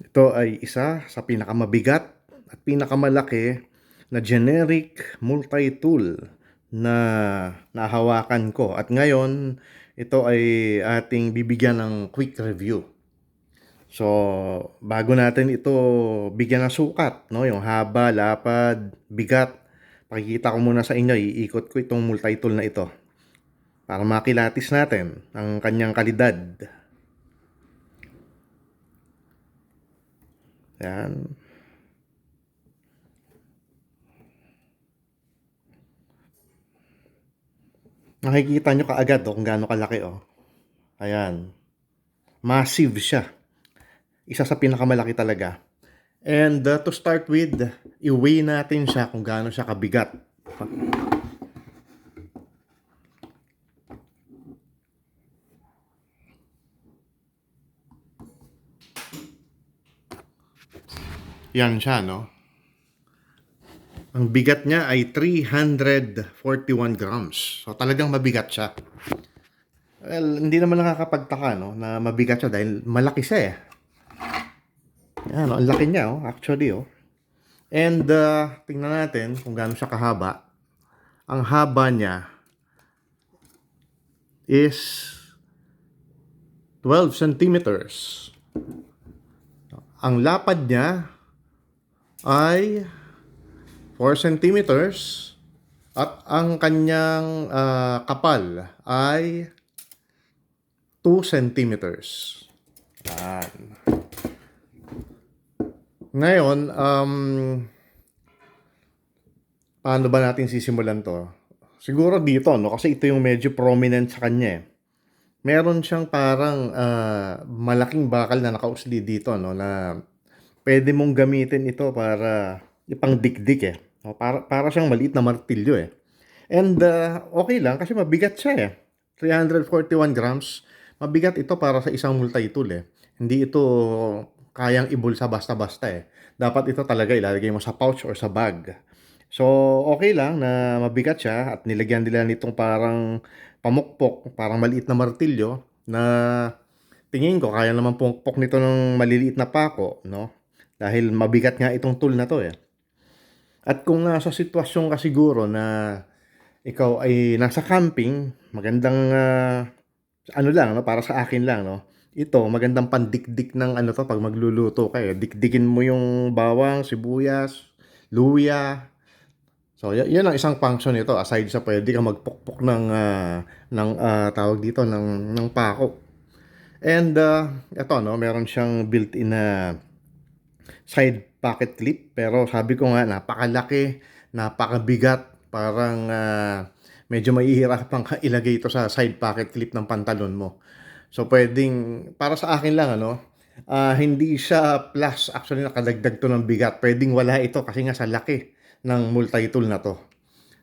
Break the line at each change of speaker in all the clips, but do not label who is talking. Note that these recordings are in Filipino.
Ito ay isa sa pinakamabigat at pinakamalaki na generic multi-tool na nahawakan ko. At ngayon, ito ay ating bibigyan ng quick review. So, bago natin ito bigyan ng sukat, no? Yung haba, lapad, bigat, pakikita ko muna sa inyo, iikot ko itong multi-tool na ito para makilatis natin ang kanyang kalidad. Yan. Nakikita nyo kaagad kung gaano kalaki Ayan. Massive siya. Isa sa pinakamalaki talaga. And to start with, i-weigh natin siya kung gaano siya kabigat. Yan siya, no? Ang bigat niya ay 341 grams. So talagang mabigat siya. Well, hindi naman nakakapagtaka, no, na mabigat siya dahil malaki siya eh. Yan, ang laki niya, actually, And tingnan natin kung gaano siya kahaba. Ang haba niya is 12 centimeters. Ang lapad niya ay 4 centimeters at ang kanyang kapal ay 2 centimeters. Yan. Ngayon, paano ba natin sisimulan to? Siguro dito, no? Kasi ito yung medyo prominent sa kanya eh. Meron siyang parang malaking bakal na nakausli dito, no? Na pwede mong gamitin ito para ipangdikdik eh. Para siyang maliit na martilyo eh. And okay lang kasi mabigat siya eh. 341 grams. Mabigat ito para sa isang multi-tool eh. Hindi ito kayang ibulsa basta-basta eh. Dapat ito talaga ilalagay mo sa pouch or sa bag. So, okay lang na mabigat siya at nilagyan nila nitong parang pamukpok, parang maliit na martilyo na tingin ko kaya naman pumukpok nito ng maliliit na pako, no? Dahil mabigat nga itong tool na to eh. At kung nasa sitwasyon ka siguro na ikaw ay nasa camping, magandang ano lang, no? Para sa akin lang, no? Ito, magandang pandikdik ng ano to pag magluluto kayo. Dikdikin mo yung bawang, sibuyas, luya. So, yan ang isang function nito. Aside sa pwede ka magpukpok ng tawag dito, ng pako. And, ito, no? Meron siyang built-in na side pocket clip. Pero sabi ko nga, napakalaki, napakabigat. Parang medyo mahihirapan ka ilagay ito sa side pocket clip ng pantalon mo. So pwedeng, para sa akin lang hindi siya plus. Actually nakadagdag to ng bigat. Pwedeng wala ito kasi nga sa laki ng multi-tool na to.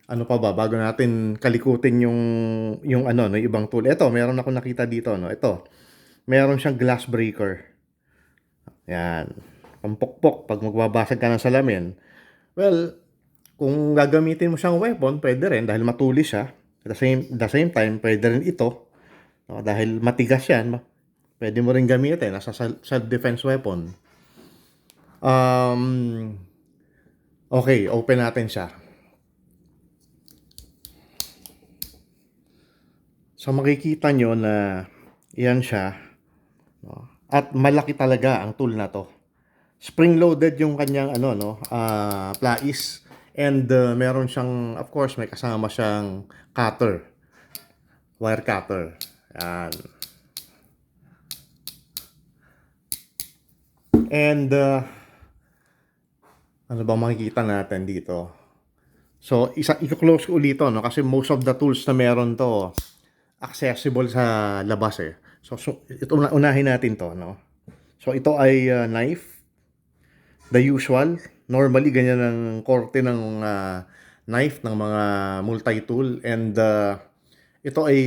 Ano pa ba, bago natin kalikutin yung ano, no, yung ibang tool. Ito, meron ako nakita dito, no. Ito, meron siyang glass breaker. Yan. Pampukpok pag magbabasag ka ng salamin. Well, kung gagamitin mo siyang weapon, pwede rin dahil matulis siya. At the same time, pwede rin ito. No, dahil matigas yan, pwede mo rin gamitin as a self-defense weapon. Okay, open natin siya. So makikita nyo na yan siya. No? At malaki talaga ang tool na to. Spring-loaded yung kanyang plais. And meron siyang, of course, may kasama siyang cutter. Wire cutter. Yan. And ano ba makikita natin dito? So, i-close ko ulit no? Kasi most of the tools na meron to, accessible sa labas eh. So ito unahin natin to, no? So, ito ay knife. The usual. Normally, ganyan ang korte ng knife ng mga multi-tool. And ito ay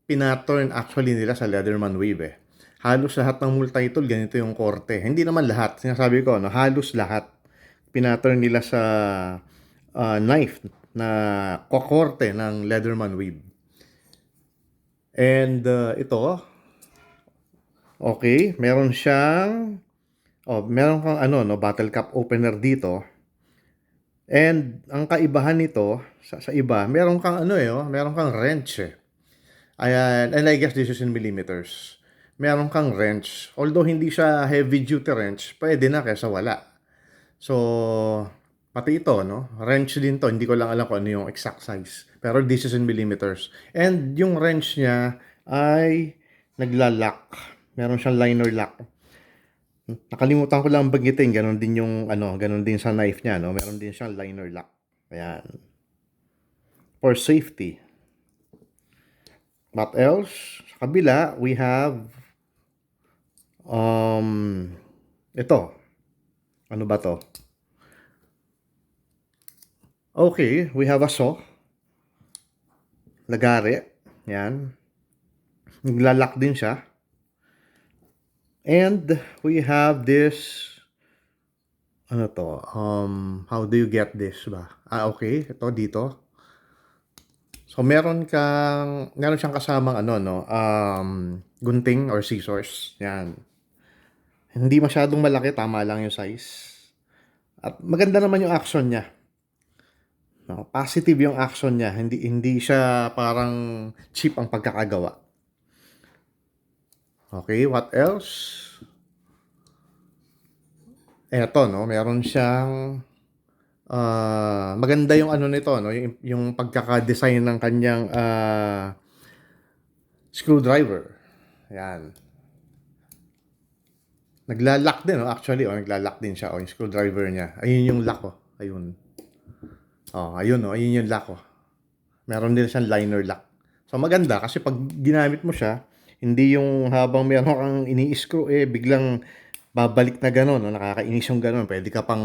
pinattern actually nila sa Leatherman Wave eh. Halos lahat ng multi-tool ganito yung korte. Hindi naman lahat. Sinasabi ko, no, halos lahat. Pinattern nila sa knife na kokorte ng Leatherman Wave. And ito, okay, meron siyang Oh, meron kang ano 'no, bottle cap opener dito. And ang kaibahan nito sa iba, meron kang ano, meron kang wrench, eh. Ayan, and I guess this is in millimeters. Meron kang wrench. Although hindi siya heavy duty wrench, puwede na kaysa wala. So, pati ito 'no, wrench din 'to, hindi ko lang alam kung ano yung exact size, pero this is in millimeters. And yung wrench niya ay nagla-lock, meron siyang liner lock. Nakalimutan ko lang banggitin, gano'n din yung ano, gano'n din sa knife niya 'no, meron din siyang liner lock, ayan, for safety. What else? Sa kabila, we have, ito, ano ba 'to? Okay, we have a saw, lagari, 'yan, nagla-lock din siya. And we have this, ano 'to, how do you get this ba? Okay, ito dito. So meron siyang kasamang ano 'no, gunting or scissors, 'yan. Hindi masyadong malaki, tama lang yung size. At maganda naman yung action niya, 'no, positive yung action niya, hindi hindi siya parang cheap ang pagkakagawa. Okay, what else? Eto 'no, meron siyang, maganda yung ano nito 'no, yung pagkaka-design ng kanyang, screwdriver, 'yan. Nagla-lock din 'no, actually, nagla-lock din siya, yung screwdriver niya. Ayun yung lock, ayun. Ayun, ayun yung lock, Meron din siyang liner lock. So maganda kasi 'pag ginamit mo siya, hindi yung habang meron kang ini-screw, biglang babalik na gano'n 'no, nakakainis yung gano'n, puwede ka pang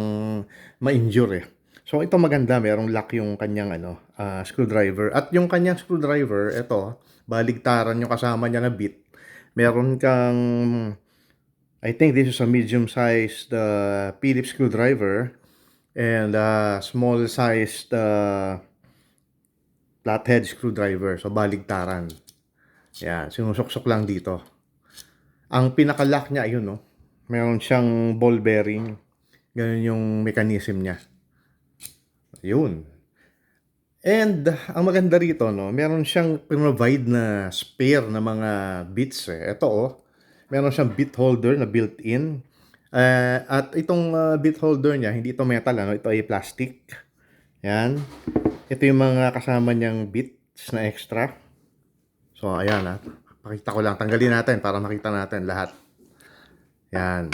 ma-injure, eh. So ito maganda, merong lock yung kanyang ano, screwdriver, at yung kanyang screwdriver eto, baligtaran yung kasama niya na bit. Meron kang, I think this is a medium-sized, Phillips screwdriver and a small-sized, flathead screwdriver. So baligtaran. Yan, sinusuksok lang dito. Ang pinaka-lock niya ayun 'no, meron siyang ball bearing. Gano'n yung mechanism niya. Ayun. And ang maganda rito 'no, meron siyang provide na spare na mga bits, eh. Ito, meron siyang bit holder na built-in. At itong, bit holder niya, hindi ito metal ano, ito ay plastic. 'Yan. Ito yung mga kasama niyang bits na extra. So ayan, pakita ko lang, tanggalin natin para makita natin lahat. 'Yan.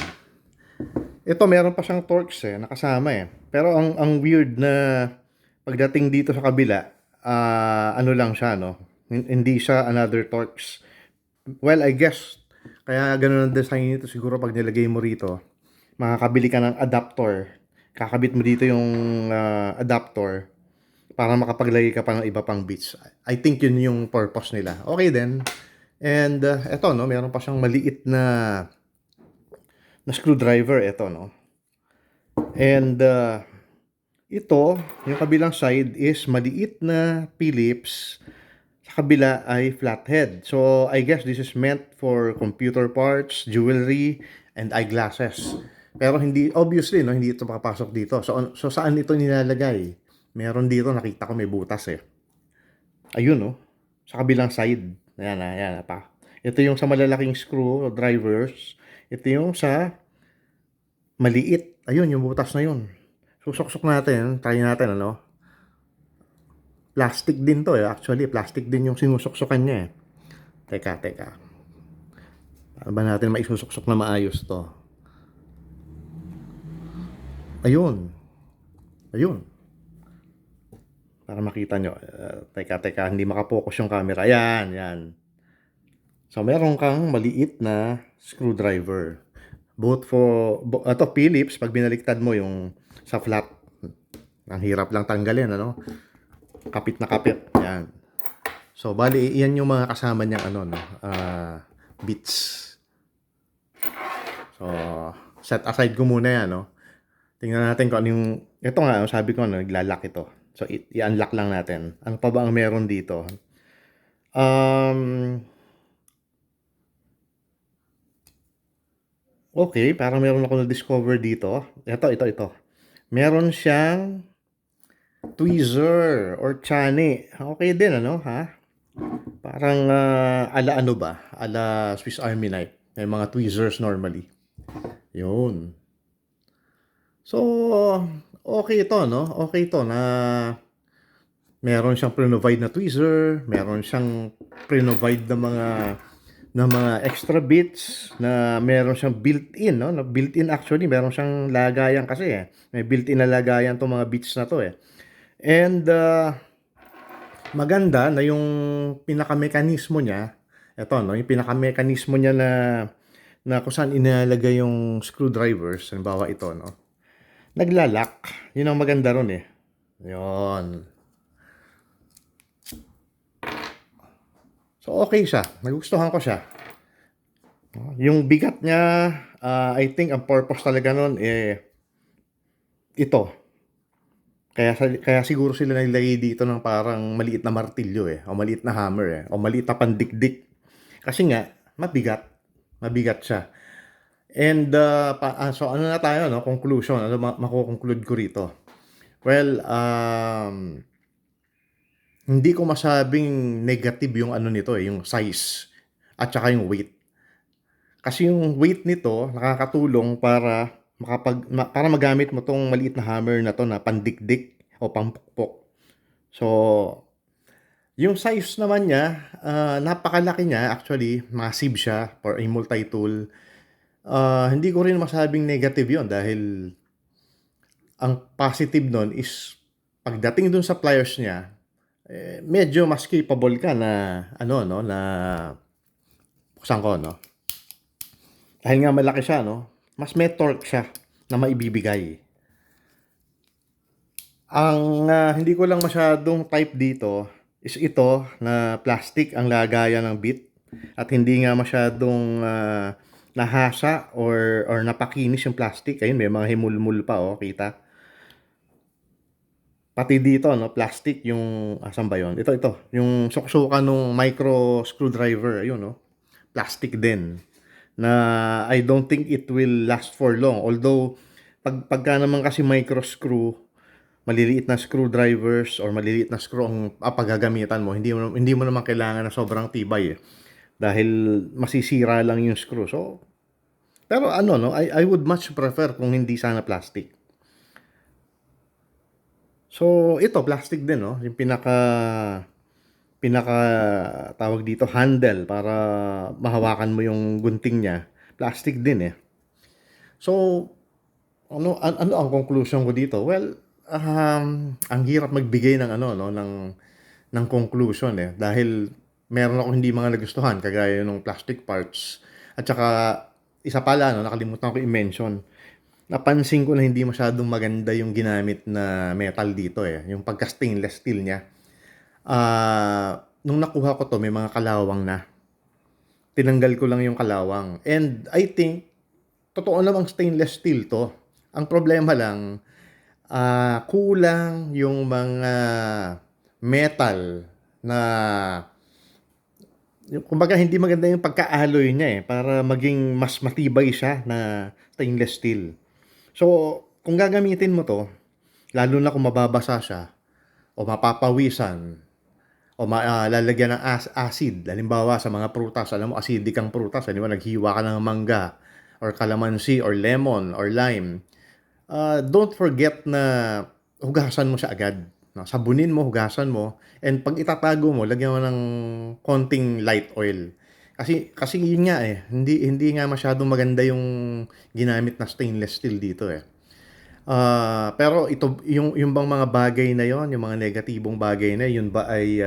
Ito meron pa siyang Torx, nakasama, Pero ang weird na pagdating dito sa kabila, ano lang siya 'no, hindi siya another Torx. Well, I guess kaya gano'n ang design nito, siguro 'pag nilagay mo rito, makakabili ka ng adapter. Kakabit mo dito yung, adapter para makapaglagay ka pa ng iba pang bits. I think yun yung purpose nila. Okay din. And, eto 'no, meron pa siyang maliit na screwdriver, eto 'no. And, ito, yung kabilang side is maliit na Phillips, sa kabila ay flathead. So, I guess this is meant for computer parts, jewelry, and eyeglasses. Pero hindi, obviously, no, hindi ito papasok dito. So saan ito nilalagay? Meron dito, nakita ko may butas, Ayun, no, sa kabilang side. Ayan, ayan, pa. Ito yung sa malalaking screwdrivers. Ito yung sa maliit. Ayun, yung butas na yun. Susuksok natin, try natin, ano. Plastic din to, actually, plastic din yung sinusuksok niya, Teka, teka. Paano ba natin maisusuksok na maayos to? Ayun. Ayun. Para makita nyo. Teka, teka, hindi makapokus yung camera. Ayan, yan. So, meron kang maliit na screwdriver. Both for, ito Phillips, pag binaliktad mo yung sa flat, ang hirap lang tanggalin, ano? Kapit na kapit. Yan. So, bali, yan yung mga kasama niyang ano, no? Bits. So, set aside ko muna yan, no? Tingnan natin kung ano yung, ito nga, sabi ko, no, naglalak ito. So, i-unlock lang natin. Ano pa ba ang meron dito? Okay, parang meron akong na-discover dito. Ito. Meron siyang tweezer or tsani. Okay din ano, ha? Parang, ala ano ba, ala Swiss Army knife. May mga tweezers normally. Yun. So, okay ito 'no, okay ito na meron siyang pre-provide na tweezer, meron siyang pre-provide na mga extra bits na meron siyang built-in 'no, na built-in actually meron siyang lagayan kasi, eh. May built-in na lagayan 'tong mga bits na 'to, eh. And, maganda na yung pinakamekanismo niya, eto 'no, yung pinakamekanismo niya na kung saan inilalagay yung screwdrivers, halimbawa ito 'no, nagla-lock. Yun ang maganda ron, eh. Yun. So, okay siya. Nagustuhan ko siya. Yung bigat niya, I think ang purpose talaga nun, eh, ito. Kaya siguro sila naglagay dito ng parang maliit na martilyo, eh, o maliit na hammer, eh, o maliit na pandikdik. Kasi nga, mabigat. Mabigat siya. And, so ano na tayo, no? Conclusion. Ano mako-conclude ko rito? Well, hindi ko masabing negative yung ano nito, eh, yung size at saka yung weight. Kasi yung weight nito nakakatulong para magamit mo 'tong maliit na hammer na 'to na pandikdik o pampukpok. So, yung size naman niya, napakalaki niya actually, massive siya for a multi-tool. Hindi ko rin masabing negative yon dahil ang positive nun is pagdating dun sa pliers niya, eh, medyo mas capable ka na ano 'no, na buksan ko 'no. Dahil nga malaki siya 'no, mas may torque siya na maibibigay. Ang, hindi ko lang masyadong type dito is ito na plastic ang lagayan ng bit at hindi nga masyadong, nahasa or napakinis yung plastic. Ayun, may mga himulmul pa, oh, kita? Pati dito 'no, plastic yung asan ba yun? Ito, yung suksukan nung micro screwdriver, ayun 'no, plastic din. Na I don't think it will last for long. Although, pagka naman kasi micro screw, maliliit na screwdrivers or maliliit na screw ang paggagamitan mo, hindi mo naman kailangan na sobrang tibay, eh. Dahil masisira lang yung screw. So, pero ano 'no, I would much prefer kung hindi sana plastic. So, ito plastic din 'no, yung pinaka tawag dito, handle para mahawakan mo yung gunting niya, plastic din, eh. So, ano ang conclusion ko dito? Well, ang hirap magbigay ng ano 'no, ng conclusion, eh, dahil meron akong hindi mga nagustuhan kagaya nung plastic parts at saka isa pala 'no, nakalimutan ko i-mention, napansin ko na hindi masyadong maganda yung ginamit na metal dito, eh, yung pagka-stainless steel niya. Nung nakuha ko 'to may mga kalawang na. Tinanggal ko lang yung kalawang and I think totoo namang stainless steel 'to. Ang problema lang, kulang yung mga metal na yung kumbaga hindi maganda yung pagka-alloy niya, eh, para maging mas matibay siya na stainless steel. So, kung gagamitin mo 'to, lalo na kung mababasa siya o mapapawisan o lalagyan ng acid, halimbawa sa mga prutas, alam mo acidic ang prutas, di ba? Naghiwa ka ng mangga or calamansi or lemon or lime. Don't forget na hugasan mo siya agad. No? Sabunin mo, hugasan mo, and pag itatago mo, lagyan mo ng konting light oil. Kasi yun nga eh, hindi nga masyadong maganda yung ginamit na stainless steel dito eh. Pero ito yung bang mga bagay na yon, yung mga negatibong bagay na yun ba ay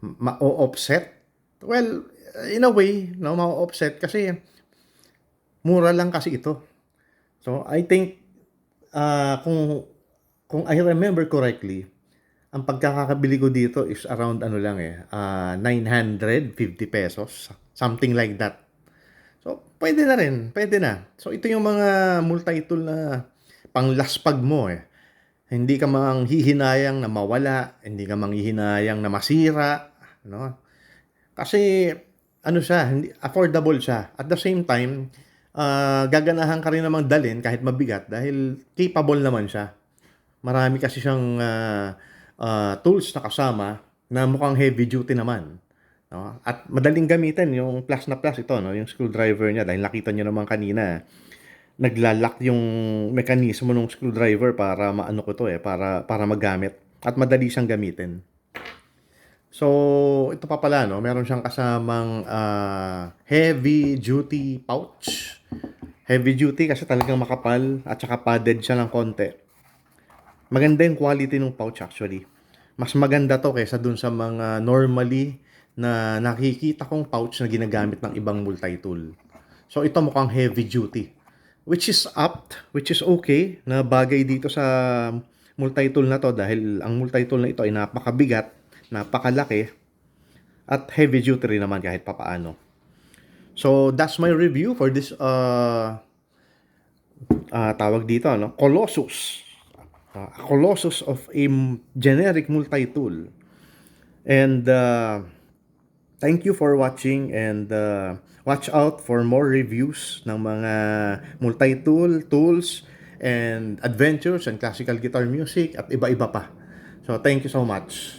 ma-o-offset? Well, in a way, no, ma-o-offset kasi mura lang kasi ito. So I think, kung I remember correctly, ang pagkakabili ko dito is around ano lang eh, ₱950, something like that. So, pwede na rin, pwede na. So, ito yung mga multi-tool na panglaspag mo eh. Hindi ka manghihinayang na mawala, hindi ka manghihinayang na masira, no? Kasi ano siya, hindi affordable siya. At the same time, gaganahan ka rin namang dalhin kahit mabigat dahil capable naman siya. Marami kasi siyang tools na kasama na mukhang heavy duty naman. No? At madaling gamitin yung plus na plus ito, no? Yung screwdriver niya dahil nakita niyo naman kanina, naglalak yung mekanismo ng screwdriver para maano ko to para magamit at madali siyang gamitin. So, ito pa pala, no? Meron siyang kasamang heavy duty pouch. Heavy duty kasi talagang makapal at saka padded siya ng konti. Maganda yung quality ng pouch actually. Mas maganda to kaysa dun sa mga normally na nakikita kong pouch na ginagamit ng ibang multi-tool. So ito mukhang heavy duty. Which is apt, which is okay na bagay dito sa multi-tool na to dahil ang multi-tool na ito ay napakabigat, napakalaki, at heavy duty rin naman kahit papaano. So that's my review for this tawag dito, no? Colossus. A Colossus of a generic multi-tool. And thank you for watching and watch out for more reviews ng mga multi-tool, tools, and adventures and classical guitar music at iba-iba pa. So thank you so much.